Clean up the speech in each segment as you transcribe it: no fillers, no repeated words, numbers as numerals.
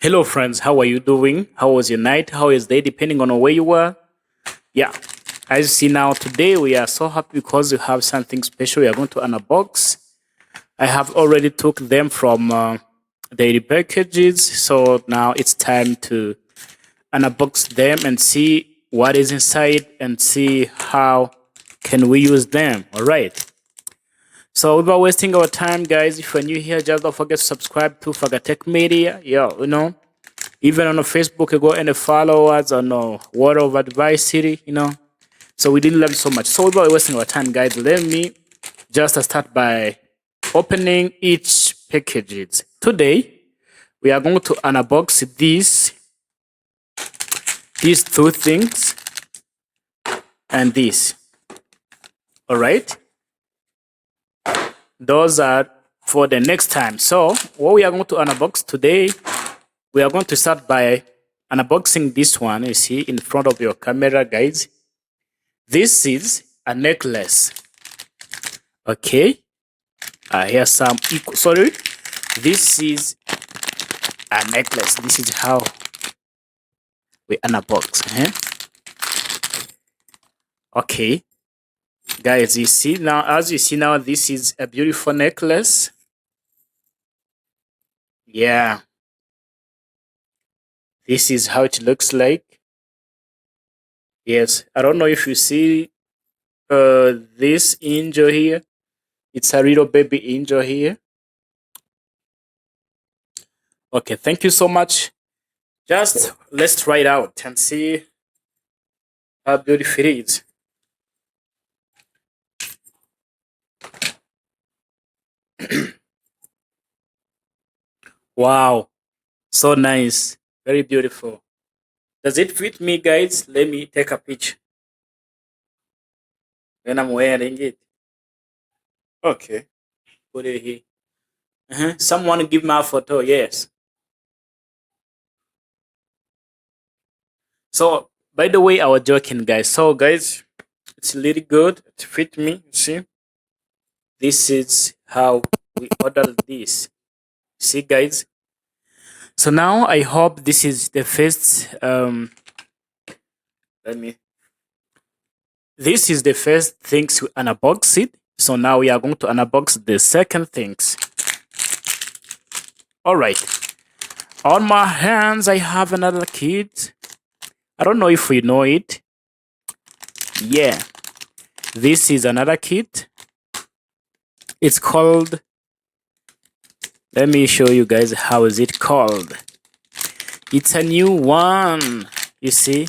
Hello friends, how are you doing? How was your night? How is day depending on where you are? Yeah, as you see now today we are so happy because we have something special we are going to unbox. I have already took them from daily packages, so now it's time to unbox them and see what is inside and see how can we use them. All right. So without wasting our time, guys, if you're new here, just don't forget to subscribe to Fagatech Media. Even on Facebook, you go and follow us on Word of Advice City, So we did learn so much. So without wasting our time, guys, let me just start by opening each packages. Today, we are going to unbox these two things and this. All right. Those are for the next time. So what we are going to unbox today, we are going to start by unboxing this one. You see in front of your camera, guys. This is a necklace. Okay. Here's some sorry. This is a necklace. This is how we unbox. Okay. Guys, you see now, as you see now, this is a beautiful necklace. Yeah. This is how it looks like. Yes. I don't know if you see this angel here. It's a little baby angel here. Okay, thank you so much. Just let's try it out and see how beautiful it is. Wow, so nice, very beautiful. Does it fit me, guys? Let me take a picture when I'm wearing it. Okay, put it here. Someone give me a photo. Yes. So, by the way, I was joking, guys. So, guys, it's really good. It fit me. See, this is how we order this. See, guys. So now I hope this is the first. This is the first things we unbox it. So now we are going to unbox the second things. All right. On my hands, I have another kit. I don't know if we know it. Yeah. This is another kit. It's called. Let me show you guys how is it called. It's a new one. You see?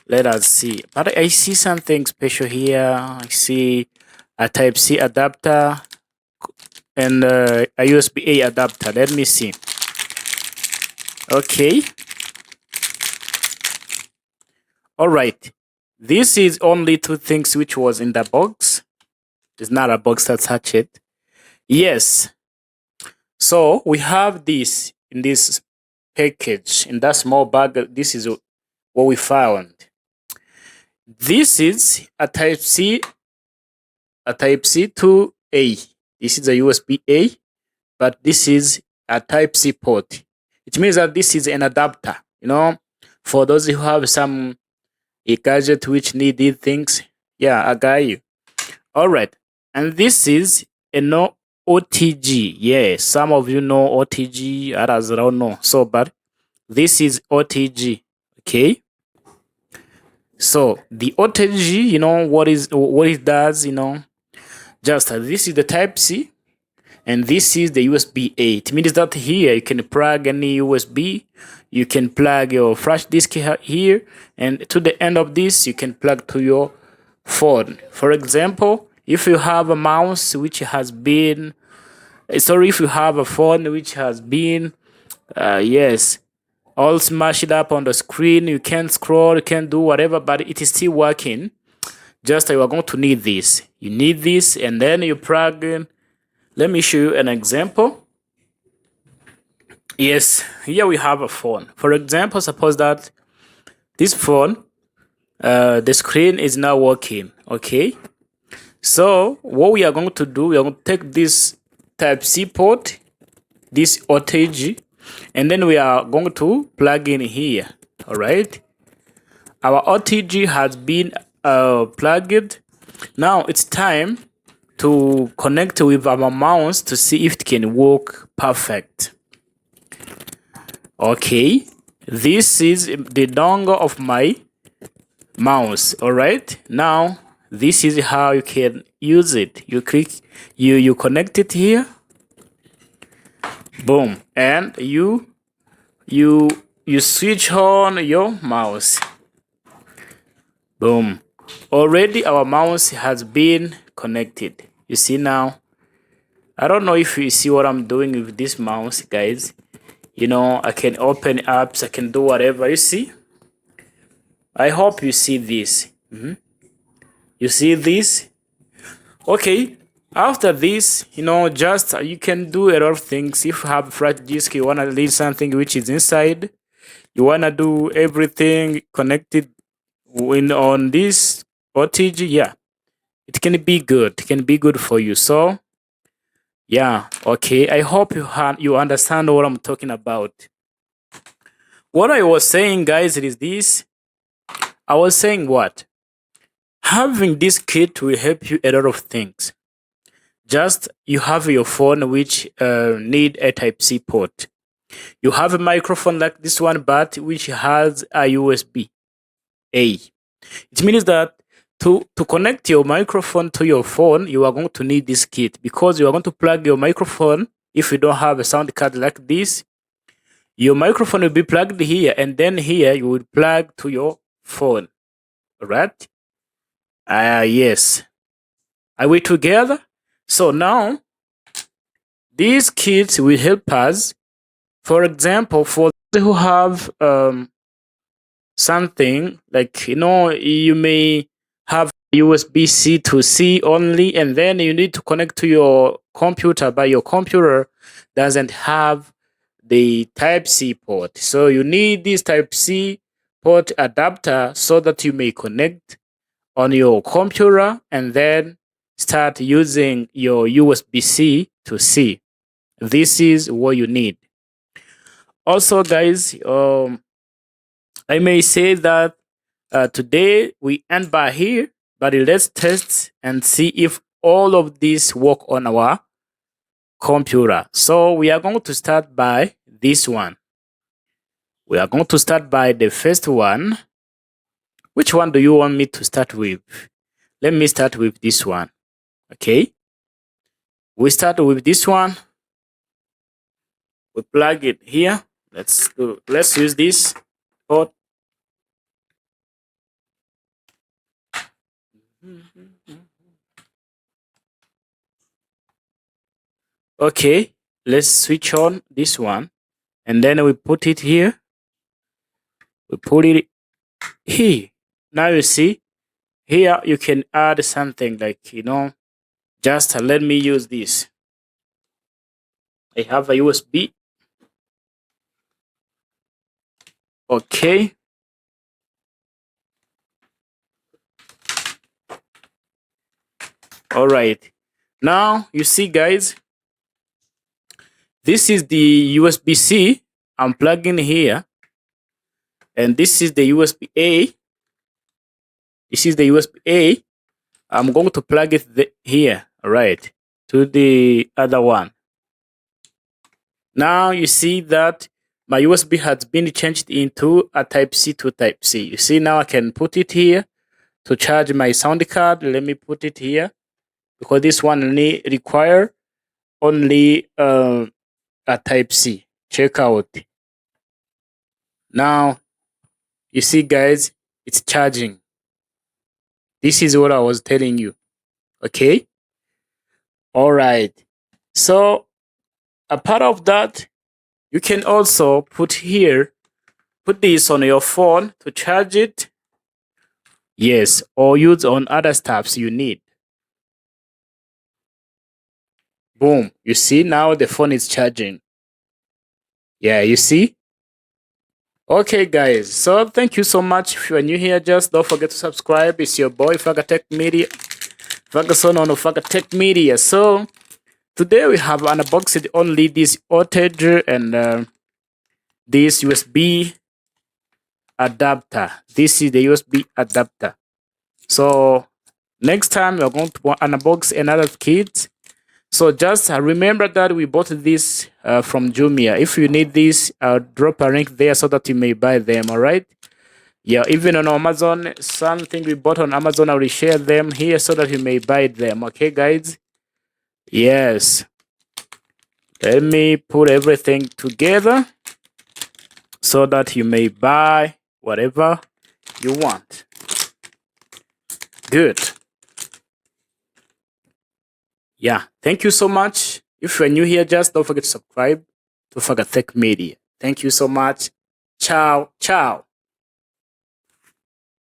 Let us see. But I see something special here. I see a Type-C adapter and a USB-A adapter. Let me see. Okay. All right. This is only two things which was in the box. It's not a box attached it. Yes. So we have this in this package, in that small bag. This is what we found. This is a Type-C to A. This is a USB-A, but this is a Type-C port. It means that this is an adapter, for those who have some gadget which need these things. Yeah, I got you. All right. And this is a no OTG. Yeah, some of you know OTG, others don't know. So, but this is OTG. Okay. So the OTG, what it does, just this is the Type-C and this is the USB-A. It means that here you can plug any USB, you can plug your flash disk here, and to the end of this you can plug to your phone. For example, if you have a mouse which has been, if you have a phone which has been, all smashed up on the screen, you can't scroll, you can't do whatever, but it is still working. Just you are going to need this. You need this, and then you plug in. Let me show you an example. Yes, here we have a phone. For example, suppose that this phone, the screen is now working. Okay. So what we are going to do, we are going to take this Type-C port, this OTG, and then we are going to plug in here. All right, our OTG has been plugged. Now it's time to connect with our mouse to see if it can work perfect. Okay, this is the dongle of my mouse. All right, now this is how you can use it. You click, you connect it here, boom, and you switch on your mouse, boom. Already our mouse has been connected. You see now, I don't know if you see what I'm doing with this mouse, guys. You know, I can open apps, I can do whatever. You see, I hope you see this. You see this? Okay, after this, you know, just you can do a lot of things. If you have a flash disk, you want to read something which is inside, you want to do everything connected on this OTG, yeah, it can be good. It can be good for you. So yeah, okay, I hope you understand what I'm talking about. What I was saying, guys, is this. I was saying what? Having this kit will help you a lot of things. Just you have your phone which need a Type-C port. You have a microphone like this one, but which has a USB-A. It means that to connect your microphone to your phone, you are going to need this kit, because you are going to plug your microphone. If you don't have a sound card like this, your microphone will be plugged here, and then here you will plug to your phone. All right? Yes. Are we together? So now, these kits will help us. For example, for those who have something like, you know, you may have USB-C to C only, and then you need to connect to your computer, but your computer doesn't have the Type-C port. So you need this Type-C port adapter so that you may connect on your computer and then start using your USB-C to C. This is what you need. Also, guys, I may say that today we end by here, but let's test and see if all of these work on our computer. So we are going to start by this one. We are going to start by the first one. Which one do you want me to start with? Let me start with this one. Okay. We start with this one. We plug it here. Let's use this port. Okay, let's switch on this one, and then we put it here. We put it here. Now you see, here you can add something like, you know, just let me use this. I have a USB. Okay. All right. Now you see, guys, this is the USB-C I'm plugging here, and this is the USB-A. This is the USB-A. I'm going to plug it here, all right, to the other one. Now you see that my USB has been changed into a Type-C to Type-C. You see, now I can put it here to charge my sound card. Let me put it here, because this one require only a Type-C. Check out. Now you see, guys, it's charging. This is what I was telling you. Okay. All right. So a part of that, you can also put this on your phone to charge it. Yes, or use on other stuffs you need. Boom. You see, now the phone is charging. Yeah, you see? Okay, guys. So thank you so much. If you are new here, just don't forget to subscribe. It's your boy, Tech Media. Ferguson on Tech Media. So today we have unboxed only this OTG and this USB adapter. This is the USB adapter. So next time we're going to unbox another kit. So just remember that we bought this from Jumia. If you need this, I'll drop a link there so that you may buy them. All right. Yeah, even on Amazon, something we bought on Amazon, I will share them here so that you may buy them. Okay, guys? Yes. Let me put everything together so that you may buy whatever you want. Good. Yeah, thank you so much. If you're new here, just don't forget to subscribe to Fagatech Media. Thank you so much. Ciao, ciao.